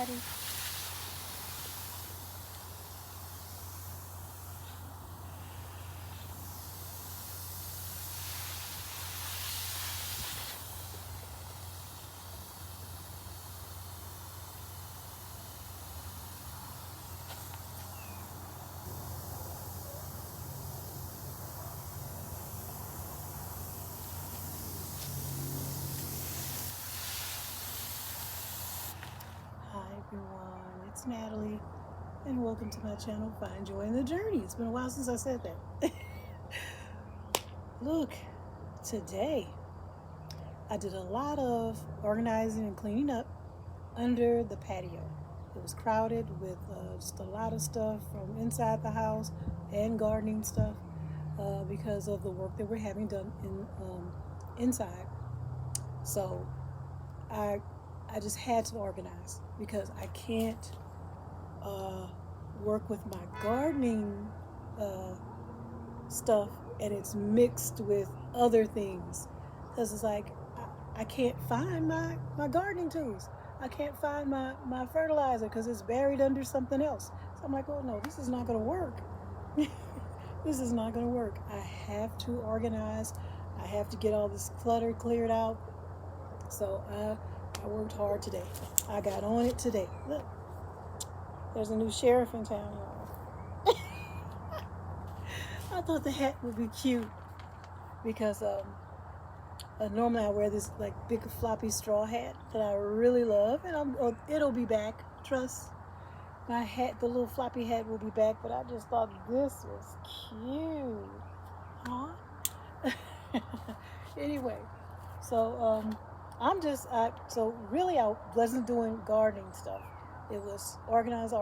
everybody. Hi everyone, it's Natalie, and welcome to my channel, Find Joy in the Journey. It's been a while since I said that. Look, today I did a lot of organizing and cleaning up under the patio. It was crowded with just a lot of stuff from inside the house and gardening stuff because of the work that we're having done inside. So I I just had to organize because I can't uh, work with my gardening uh, stuff and it's mixed with other things because it's like I can't find my gardening tools. I can't find my fertilizer because it's buried under something else. So I'm like, oh no, this is not going to work. This is not going to work. I have to organize. I have to get all this clutter cleared out. So I worked hard today. I got on it today. Look, there's a new sheriff in town, y'all. I thought the hat would be cute because normally I wear this like big floppy straw hat that I really love, and it'll be back. Trust my hat, the little floppy hat will be back. But I just thought this was cute, huh? Anyway, so so really I wasn't doing gardening stuff. It was organize,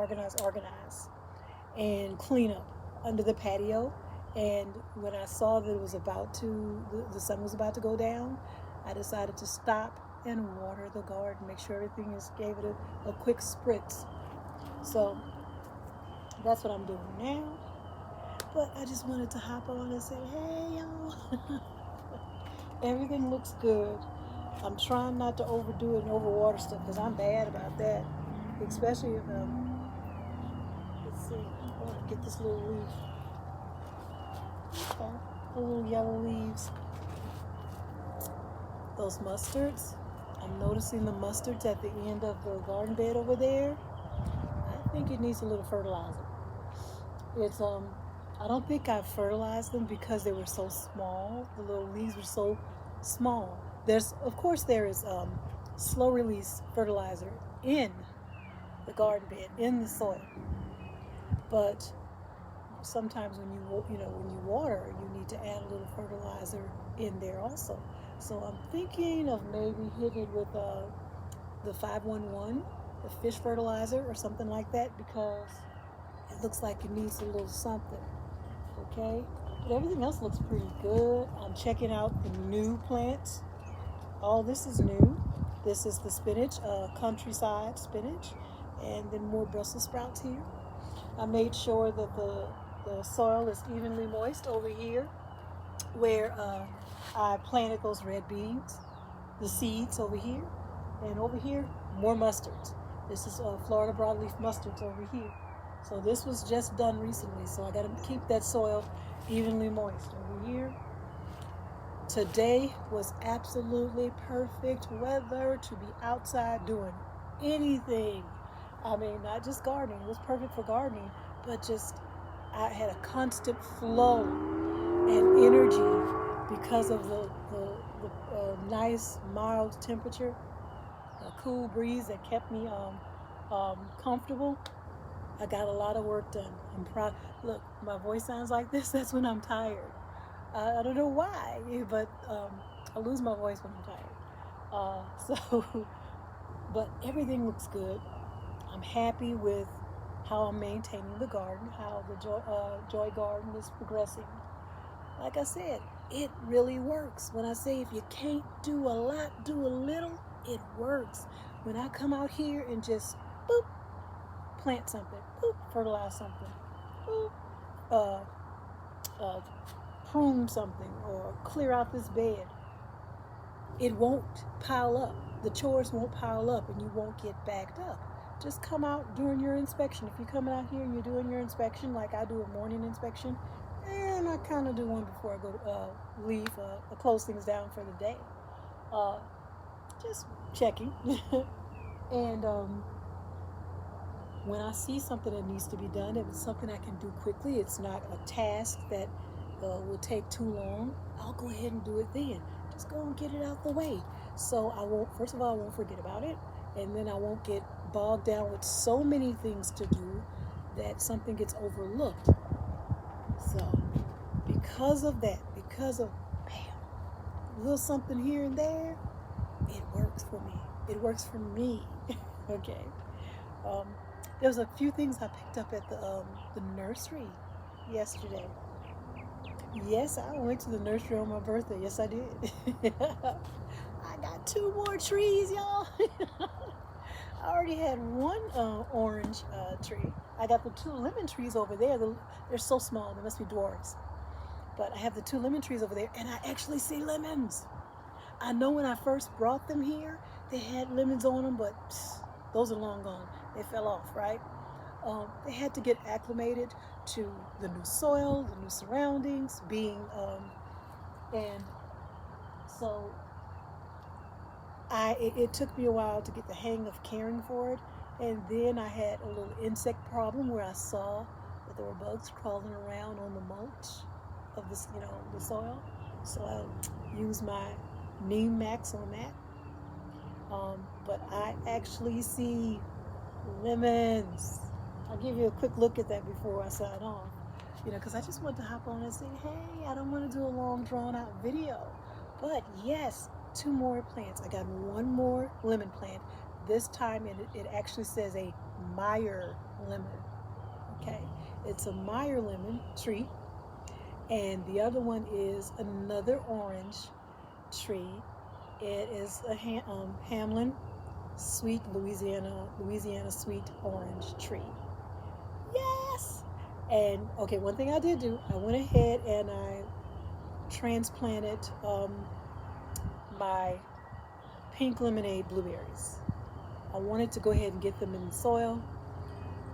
and clean up under the patio. And when I saw that it was the sun was about to go down, I decided to stop and water the garden, make sure everything gave it a quick spritz. So that's what I'm doing now. But I just wanted to hop on and say, hey, y'all. Everything looks good. I'm trying not to overdo it and overwater stuff because I'm bad about that. Especially if, let's see, I want to get this little leaf. Okay, the little yellow leaves. Those mustards. I'm noticing the mustards at the end of the garden bed over there. I think it needs a little fertilizer. It's I don't think I fertilized them because they were so small. The little leaves were so small. There is slow release fertilizer in the garden bed in the soil, but sometimes when when you water, you need to add a little fertilizer in there also. So I'm thinking of maybe hitting it with the 511, the fish fertilizer or something like that, because it looks like it needs a little something. Okay, but everything else looks pretty good. I'm checking out the new plants. All this is new. This is the spinach, countryside spinach, and then more Brussels sprouts here. I made sure that the soil is evenly moist over here where I planted those red beans, the seeds over here, and over here, more mustards. This is Florida broadleaf mustards over here. So this was just done recently, so I got to keep that soil evenly moist over here. Today was absolutely perfect weather to be outside doing anything. I mean, not just gardening, it was perfect for gardening, but just I had a constant flow and energy because of the nice mild temperature, a cool breeze that kept me comfortable. I got a lot of work done. I'm proud. Look, my voice sounds like this. That's when I'm tired. I don't know why, but I lose my voice when I'm tired. But everything looks good. I'm happy with how I'm maintaining the garden, how the Joy Garden is progressing. Like I said, it really works. When I say if you can't do a lot, do a little, it works. When I come out here and just boop, plant something, boop, fertilize something, boop, uh, uh, prune something, or clear out this bed, it won't pile up. The chores won't pile up and you won't get backed up just come out during your inspection. If you're coming out here and you're doing your inspection, like I do a morning inspection, and I kind of do one before I go to leave, close things down for the day. Uh, just checking. And when I see something that needs to be done, if it's something I can do quickly, it's not a task that will take too long, I'll go ahead and do it then. Just go and get it out the way. So I won't, first of all, I won't forget about it. And then I won't get bogged down with so many things to do that something gets overlooked. So because of that, because of, bam, a little something here and there, it works for me. It works for me. Okay. There was a few things I picked up at the nursery yesterday. Yes, I went to the nursery on my birthday. Yes, I did. I got 2 more trees, y'all. I already had one orange tree. I got the 2 lemon trees over there. They're so small, they must be dwarfs. But I have the 2 lemon trees over there, and I actually see lemons. I know when I first brought them here, they had lemons on them, but those are long gone. They fell off, right? They had to get acclimated to the new soil, the new surroundings, and so it took me a while to get the hang of caring for it. And then I had a little insect problem where I saw that there were bugs crawling around on the mulch of this, the soil. So I used my Neem Max on that. But I actually see lemons. I'll give you a quick look at that before I sign off. Because I just want to hop on and say, hey, I don't want to do a long drawn out video. But yes, 2 more plants. I got 1 more lemon plant. This time it actually says a Meyer lemon. Okay, it's a Meyer lemon tree. And the other one is another orange tree. It is a Hamlin sweet Louisiana sweet orange tree. Yes. And okay, one thing I did do, I went ahead and I transplanted my pink lemonade blueberries. I wanted to go ahead and get them in the soil.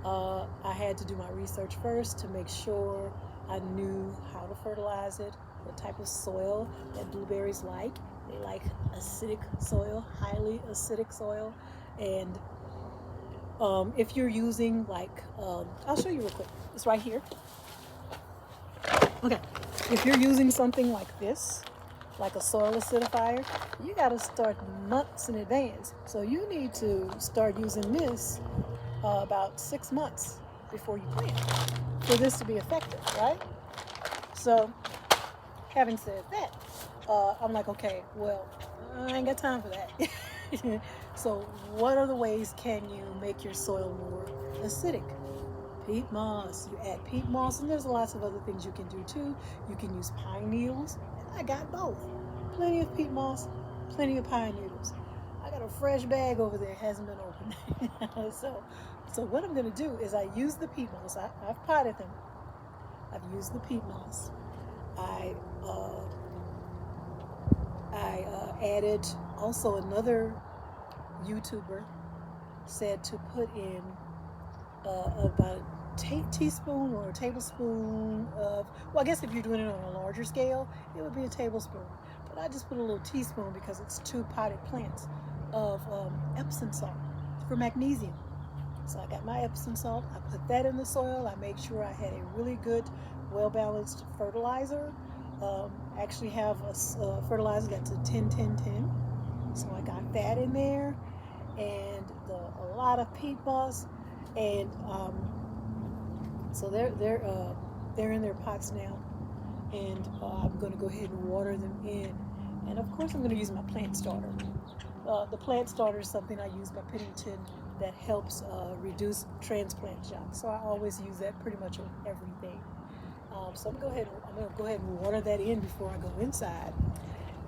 I had to do my research first to make sure I knew how to fertilize it, what type of soil that blueberries like. They like acidic soil, highly acidic soil. And if you're using I'll show you real quick. It's right here. Okay. If you're using something like this, like a soil acidifier, you got to start months in advance. So you need to start using this about 6 months before you plant for this to be effective, right? So having said that, I'm like, okay, well, I ain't got time for that. So what other ways can you make your soil more acidic? Peat moss. You add peat moss, and there's lots of other things you can do too. You can use pine needles, and I got both. Plenty of peat moss, plenty of pine needles. I got a fresh bag over there, hasn't been opened. So what I'm going to do is I use the peat moss. I've potted them. I've used the peat moss. I added also another YouTuber said to put in about a teaspoon or a tablespoon of, well, I guess if you're doing it on a larger scale, it would be a tablespoon. But I just put a little teaspoon because it's 2 potted plants of Epsom salt for magnesium. So I got my Epsom salt, I put that in the soil, I made sure I had a really good, well-balanced fertilizer. I actually have a fertilizer that's a 10-10-10. So I got that in there, and a lot of peat moss, and so they're in their pots now, and I'm going to go ahead and water them in, and of course I'm going to use my plant starter. The plant starter is something I use by Pennington that helps reduce transplant shock. So I always use that pretty much on everything. So I'm going to go ahead and water that in before I go inside.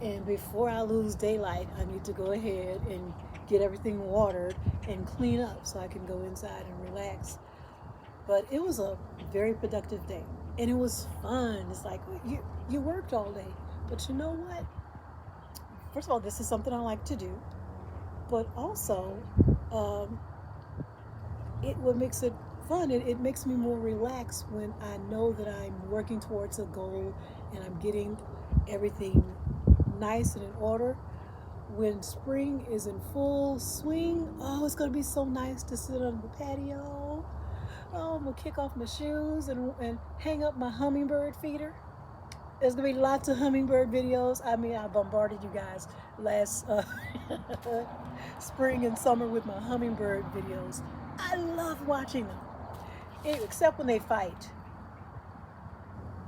And before I lose daylight, I need to go ahead and get everything watered and clean up so I can go inside and relax. But it was a very productive day, and it was fun. It's like you worked all day, but you know what? First of all, this is something I like to do, but also what makes it fun, it makes me more relaxed when I know that I'm working towards a goal and I'm getting everything nice and in order. When spring is in full swing, oh, it's gonna be so nice to sit on the patio. Oh, I'm gonna kick off my shoes and hang up my hummingbird feeder. There's gonna be lots of hummingbird videos. I mean, I bombarded you guys last spring and summer with my hummingbird videos. I love watching them, except when they fight.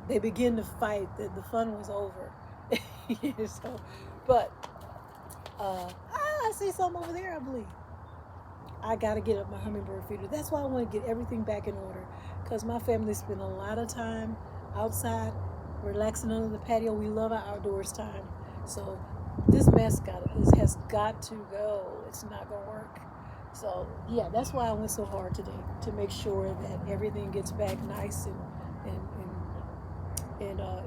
They begin to fight. The fun was over. So, but I see some over there, I believe. I gotta get up my hummingbird feeder. That's why I want to get everything back in order, because my family spend a lot of time outside, relaxing under the patio. We love our outdoors time. So this mess has got to go. It's not gonna work. So yeah, that's why I went so hard today, to make sure that everything gets back nice and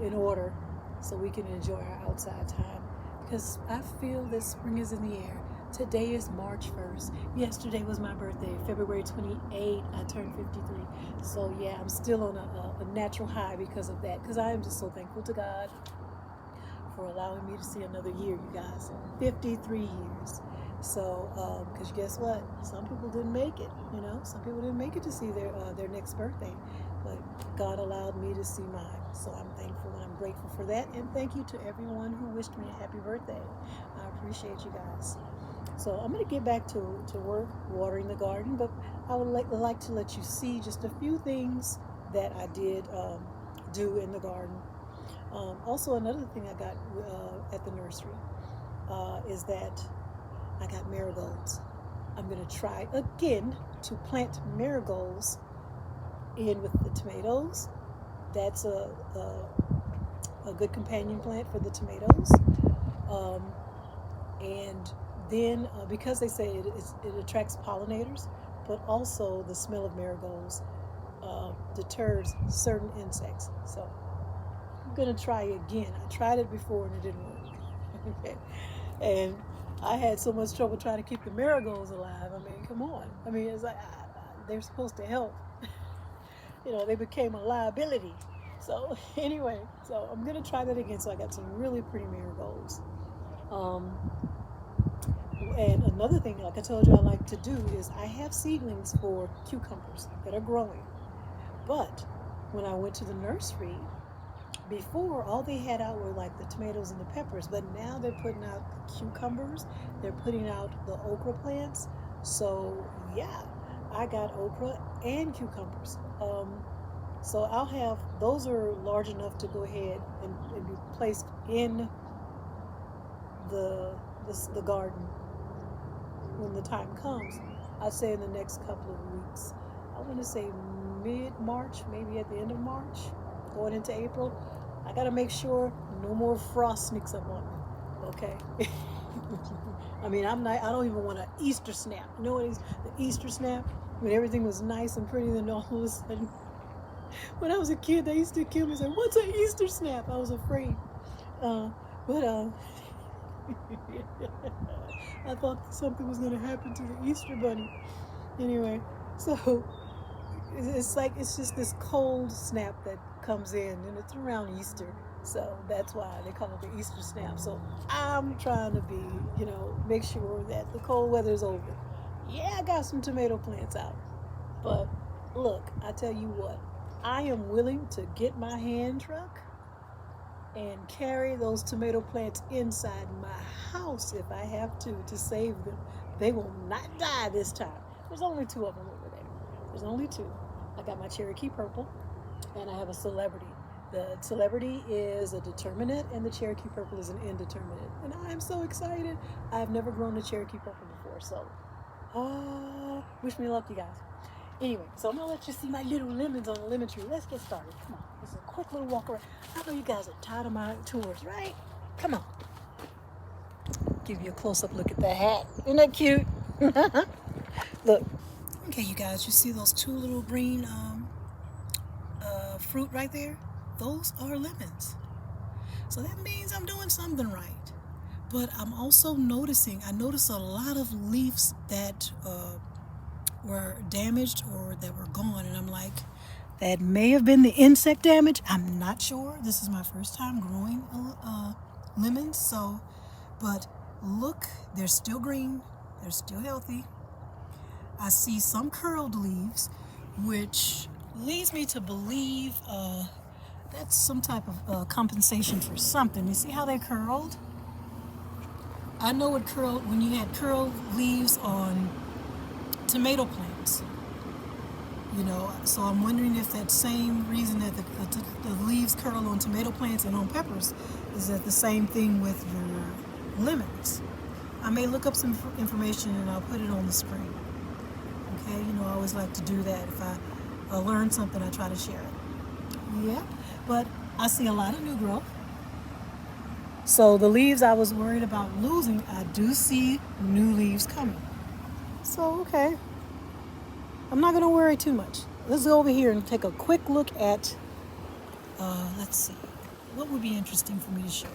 in order, so we can enjoy our outside time. Because I feel that spring is in the air. Today is March 1st. Yesterday was my birthday, February 28th. I turned 53. So yeah, I'm still on a natural high because of that. Because I am just so thankful to God for allowing me to see another year, you guys. 53 years. So, because guess what? Some people didn't make it. Some people didn't make it to see their next birthday, but God allowed me to see mine. So I'm thankful and I'm grateful for that. And thank you to everyone who wished me a happy birthday. I appreciate you guys. So I'm going to get back to work, watering the garden, but I would like to let you see just a few things that I did do in the garden. Also, another thing I got at the nursery is that I got marigolds. I'm going to try again to plant marigolds in with the tomatoes. That's a good companion plant for the tomatoes. And then, because they say it attracts pollinators, but also the smell of marigolds deters certain insects. So I'm going to try again. I tried it before and it didn't work. Okay. And I had so much trouble trying to keep the marigolds alive. I mean, come on. I mean, it's like they're supposed to help. They became a liability. So anyway, so I'm going to try that again. So I got some really pretty marigolds. And another thing, like I told you I like to do, is I have seedlings for cucumbers that are growing. But when I went to the nursery, before, all they had out were like the tomatoes and the peppers, but now they're putting out the cucumbers, they're putting out the okra plants. So yeah, I got okra and cucumbers. So I'll have, those are large enough to go ahead and be placed in the garden when the time comes. I'd say in the next couple of weeks. I want to say mid-March, maybe at the end of March, going into April. I got to make sure no more frost sneaks up on me. Okay. I mean, I don't even want an Easter snap. You know what is the Easter snap? When everything was nice and pretty, then all of a sudden, when I was a kid, they used to kill me and say, "What's an Easter snap?" I was afraid. But I thought something was going to happen to the Easter bunny. Anyway, so it's just this cold snap that comes in, and it's around Easter. So that's why they call it the Easter snap. So I'm trying to be, make sure that the cold weather's over. Yeah, I got some tomato plants out. But look, I tell you what, I am willing to get my hand truck and carry those tomato plants inside my house if I have to save them. They will not die this time. There's only 2 of them over there. There's only 2. I got my Cherokee Purple, and I have a Celebrity. The Celebrity is a determinate, and the Cherokee Purple is an indeterminate. And I am so excited. I've never grown a Cherokee Purple before, so wish me luck, you guys. Anyway, so I'm going to let you see my little lemons on the lemon tree. Let's get started. Come on. It's a quick little walk around. I know you guys are tired of my tours, right? Come on. Give you a close-up look at the hat. Isn't that cute? Look. Okay, you guys, you see those 2 little green fruit right there? Those are lemons. So that means I'm doing something right. But I'm also noticing, I notice a lot of leaves that were damaged or that were gone. And I'm like, that may have been the insect damage. I'm not sure. This is my first time growing lemons. So, but look, they're still green. They're still healthy. I see some curled leaves, which leads me to believe that's some type of compensation for something. You see how they're curled? I know it curled when you had curled leaves on tomato plants. You know, so I'm wondering if that same reason that the leaves curl on tomato plants and on peppers is that the same thing with your lemons. I may look up some information and I'll put it on the screen. Okay, you know, I always like to do that. If I learn something, I try to share it. Yeah, but I see a lot of new growth. So the leaves I was worried about losing, I do see new leaves coming. So, okay, I'm not going to worry too much. Let's go over here and take a quick look at, let's see, what would be interesting for me to show you.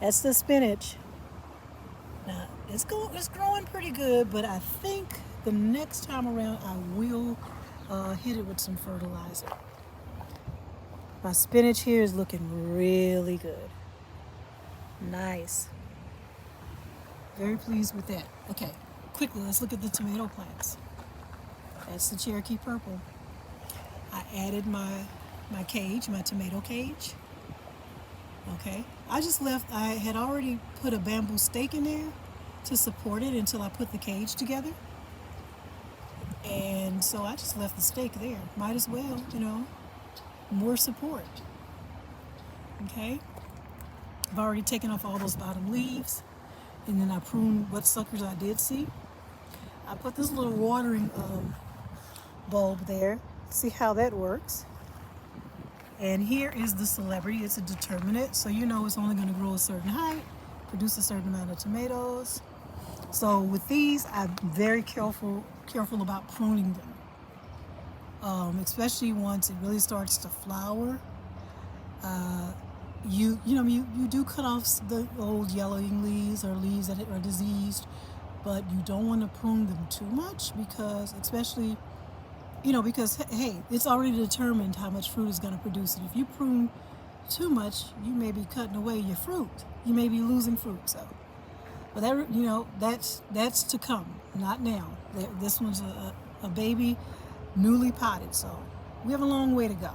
That's the spinach. Now, it's growing pretty good, but I think the next time around I will hit it with some fertilizer. My spinach here is looking really good. Nice. Very pleased with that. Okay, quickly, let's look at the tomato plants. That's the Cherokee Purple. I added my cage, my tomato cage. Okay, I had already put a bamboo stake in there to support it until I put the cage together. And so I just left the stake there. Might as well, you know, more support. Okay, I've already taken off all those bottom leaves, and then I pruned what suckers I did see. I put this little watering bulb there. See how that works. And here is the celebrity. It's a determinate, so you know it's only going to grow a certain height, produce a certain amount of tomatoes. So with these, I'm very careful about pruning them, especially once it really starts to flower. You do cut off the old yellowing leaves or leaves that are diseased, but you don't want to prune them too much because, especially, because hey, it's already determined how much fruit is going to produce, and if you prune too much, you may be cutting away your fruit. You may be losing fruit. So, but that's to come, not now. This one's a baby, newly potted, so we have a long way to go,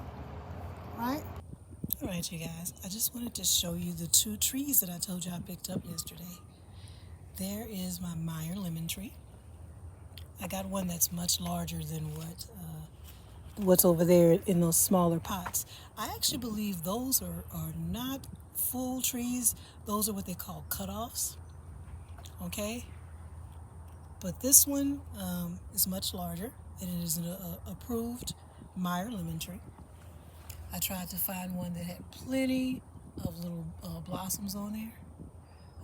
right? All right, you guys. I just wanted to show you the 2 trees that I told you I picked up yesterday. There is my Meyer lemon tree. I got one that's much larger than what's over there in those smaller pots. I actually believe those are not full trees. Those are what they call cutoffs. Okay? But this one is much larger, and it is an approved Meyer lemon tree. I tried to find one that had plenty of little blossoms on there.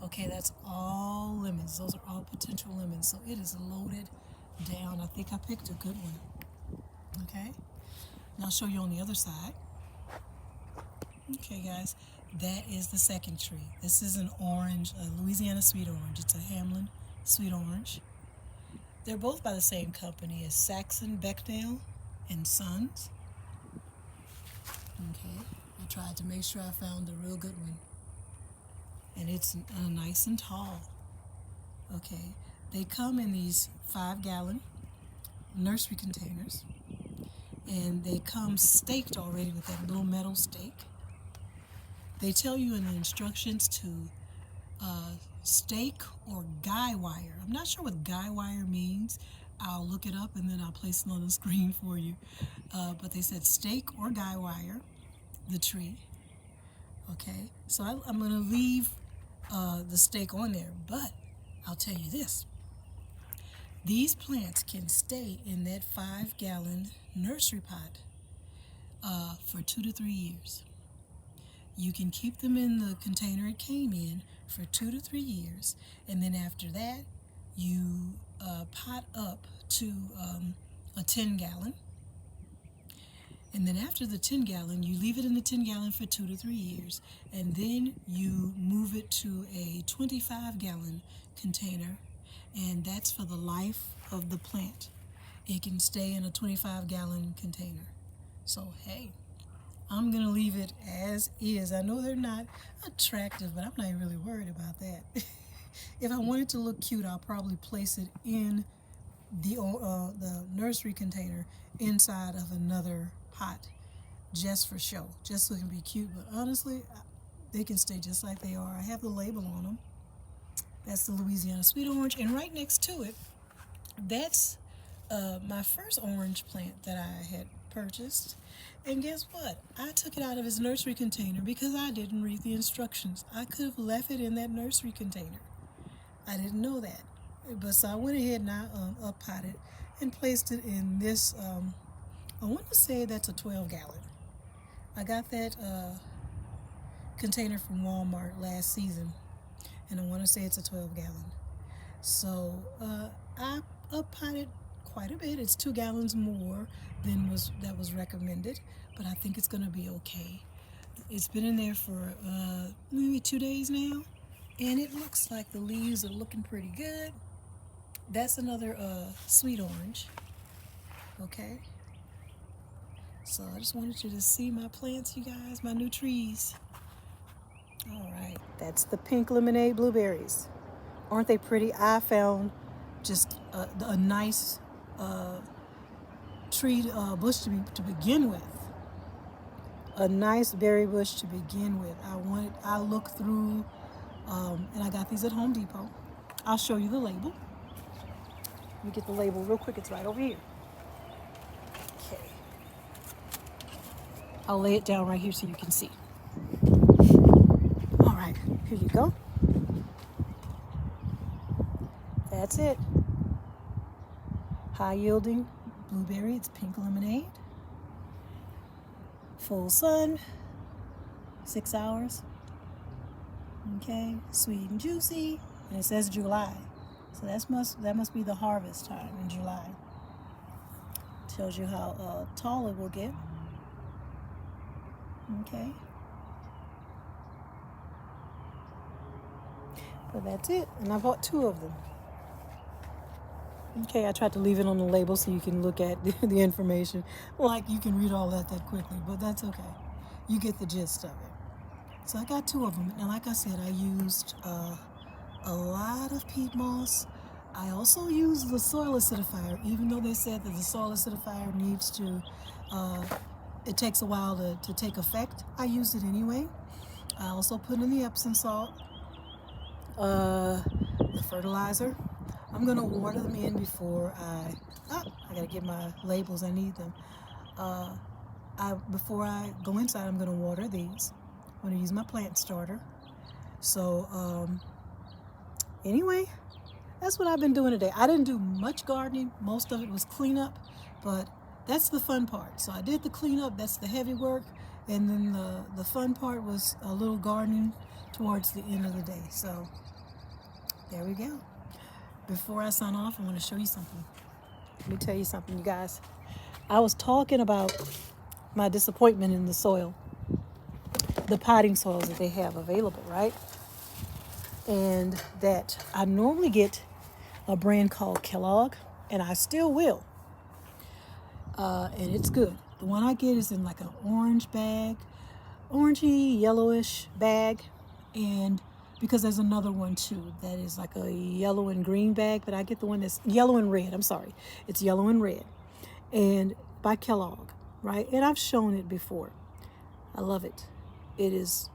Okay, that's all lemons. Those are all potential lemons. So it is loaded down. I think I picked a good one. Okay, and I'll show you on the other side. Okay, guys, that is the second tree. This is an orange, a Louisiana sweet orange. It's a Hamlin sweet orange. They're both by the same company as Saxon, Bechdel, and Sons. Okay, I tried to make sure I found a real good one. And it's nice and tall. Okay, they come in these 5-gallon nursery containers, and they come staked already with that little metal stake. They tell you in the instructions to stake or guy wire. I'm not sure what guy wire means. I'll look it up and then I'll place it on the screen for you. But they said stake or guy wire the tree. Okay, so I'm going to leave the stake on there, but I'll tell you this. These plants can stay in that 5-gallon nursery pot for 2 to 3 years. You can keep them in the container it came in for 2 to 3 years, and then after that, you pot up to a 10-gallon. And then after the 10-gallon, you leave it in the 10-gallon for 2 to 3 years, and then you move it to a 25-gallon container, and that's for the life of the plant. It can stay in a 25-gallon container. So hey, I'm gonna leave it as is. I know they're not attractive, but I'm not really worried about that. If I want it to look cute, I'll probably place it in the nursery container inside of another pot, just for show, just so it can be cute. But honestly, they can stay just like they are. I have the label on them. That's the Louisiana Sweet Orange, and right next to it, that's my first orange plant that I had purchased. And guess what? I took it out of its nursery container because I didn't read the instructions. I could have left it in that nursery container. I didn't know that. But so I went ahead and I up-potted and placed it in this, I want to say that's a 12-gallon. I got that container from Walmart last season, and I want to say it's a 12-gallon. So I up-potted quite a bit. It's 2 gallons more than was recommended, but I think it's going to be okay. It's been in there for maybe 2 days now, and it looks like the leaves are looking pretty good. That's another sweet orange. Okay. So I just wanted you to see my plants, you guys, my new trees. All right, that's the pink lemonade blueberries. Aren't they pretty? I found just a nice tree bush to begin with. A nice berry bush to begin with. I looked through, and I got these at Home Depot. I'll show you the label. Let me get the label real quick. It's right over here. Okay. I'll lay it down right here so you can see. All right, here you go. That's it. High yielding blueberry. It's pink lemonade. Full sun. 6 hours. Okay, sweet and juicy. And it says July. So that must be the harvest time in July. Tells you how tall it will get. Okay. But that's it. And I bought 2 of them. Okay, I tried to leave it on the label so you can look at the information. Like you can read all that quickly, but that's okay. You get the gist of it. So I got 2 of them. And like I said, I used a lot of peat moss. I also used the soil acidifier, even though they said that the soil acidifier needs to, it takes a while to take effect. I used it anyway. I also put in the Epsom salt, the fertilizer. I'm gonna water them in before I gotta get my labels, I need them. Before I go inside, I'm gonna water these. I'm gonna use my plant starter. So, anyway, that's what I've been doing today. I didn't do much gardening. Most of it was cleanup, but that's the fun part. So I did the cleanup, that's the heavy work, and then the fun part was a little gardening towards the end of the day. So there we go. Before I sign off, I want to show you something. Let me tell you something, you guys. I was talking about my disappointment in the soil, the potting soils that they have available, right? And that I normally get a brand called Kellogg, and I still will. And it's good. The one I get is in like an orange bag, orangey, yellowish bag, and because there's another one too that is like a yellow and green bag, but I get the one that's yellow and red. I'm sorry, it's yellow and red, and by Kellogg, right? And I've shown it before. I love it. It is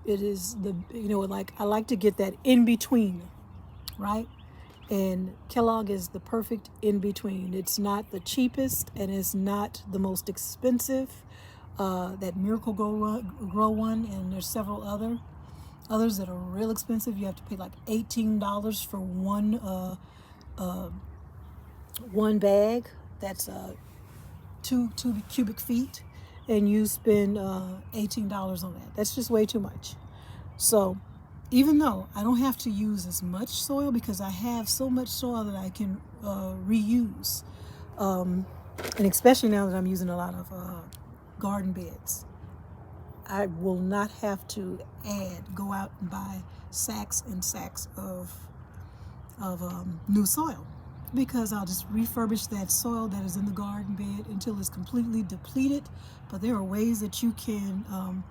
the, like I like to get that in between, right? And Kellogg is the perfect in between. It's not the cheapest and it's not the most expensive. That Miracle Grow one, and there's several others that are real expensive. You have to pay like $18 for one bag. That's 2 cubic feet, and you spend $18 on that. That's just way too much. So even though I don't have to use as much soil because I have so much soil that I can reuse, and especially now that I'm using a lot of garden beds, I will not have to go out and buy sacks and sacks of of new soil, because I'll just refurbish that soil that is in the garden bed until it's completely depleted. But there are ways that you can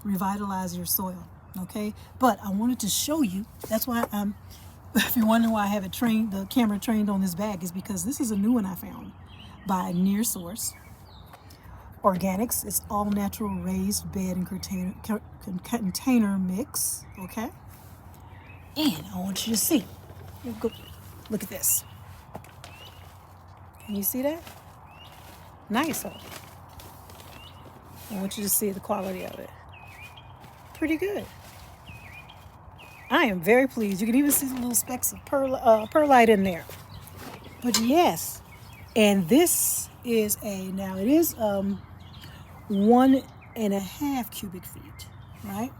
revitalize your soil, okay? But I wanted to show you, that's why I'm, if you're wondering why I have it trained, the camera trained on this bag, is because this is a new one I found by Near Source Organics. It's all natural raised bed and container mix, okay? And I want you to see. Look at this. Can you see that? Nice, huh? I want you to see the quality of it. Pretty good. I am very pleased. You can even see the little specks of perlite in there. But yes, and this is now it is 1.5 cubic feet, right?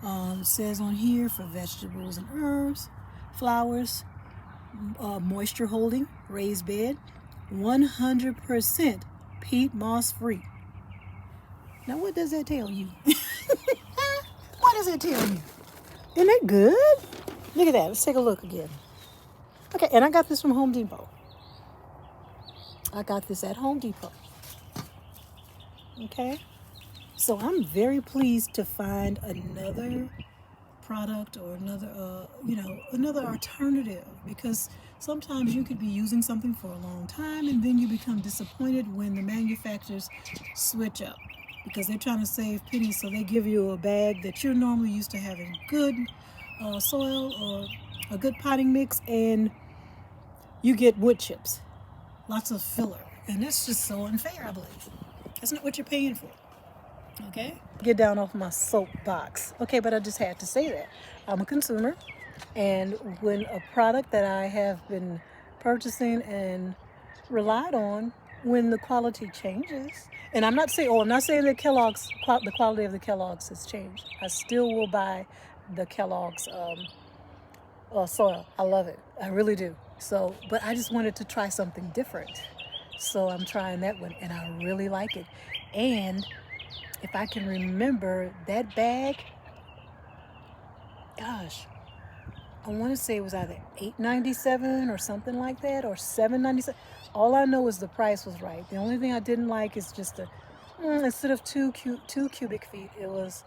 It says on here for vegetables and herbs, flowers, moisture holding, raised bed, 100% peat moss free. Now what does that tell you? What does it tell you? Isn't it good? Look at that. Let's take a look again. Okay, and I got this from Home Depot. I got this at Home Depot. Okay, so I'm very pleased to find another product or another, another alternative, because sometimes you could be using something for a long time and then you become disappointed when the manufacturers switch up, because they're trying to save pennies, so they give you a bag that you're normally used to having good soil or a good potting mix, and you get wood chips, lots of filler, and that's just so unfair, I believe. That's not what you're paying for. Okay? Get down off my soapbox. Okay, but I just had to say that. I'm a consumer, and when a product that I have been purchasing and relied on, when the quality changes, and I'm not saying that the quality of the Kellogg's has changed. I still will buy the Kellogg's soil. I love it. I really do. So, but I just wanted to try something different. So I'm trying that one, and I really like it. And if I can remember, that bag, gosh, I want to say it was either $8.97 or something like that, or $7.97. All I know is the price was right. The only thing I didn't like is just instead of 2 cubic feet, it was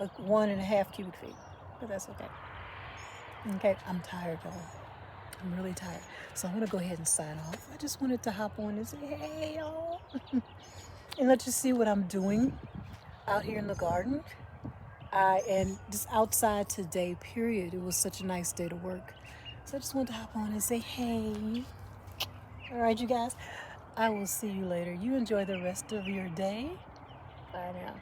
1.5 cubic feet. But that's okay. Okay, I'm tired, y'all. I'm really tired. So I'm going to go ahead and sign off. I just wanted to hop on and say, hey, y'all. And let you see what I'm doing out here in the garden. And just outside today, period. It was such a nice day to work. So I just wanted to hop on and say, hey. All right, you guys. I will see you later. You enjoy the rest of your day. Bye now.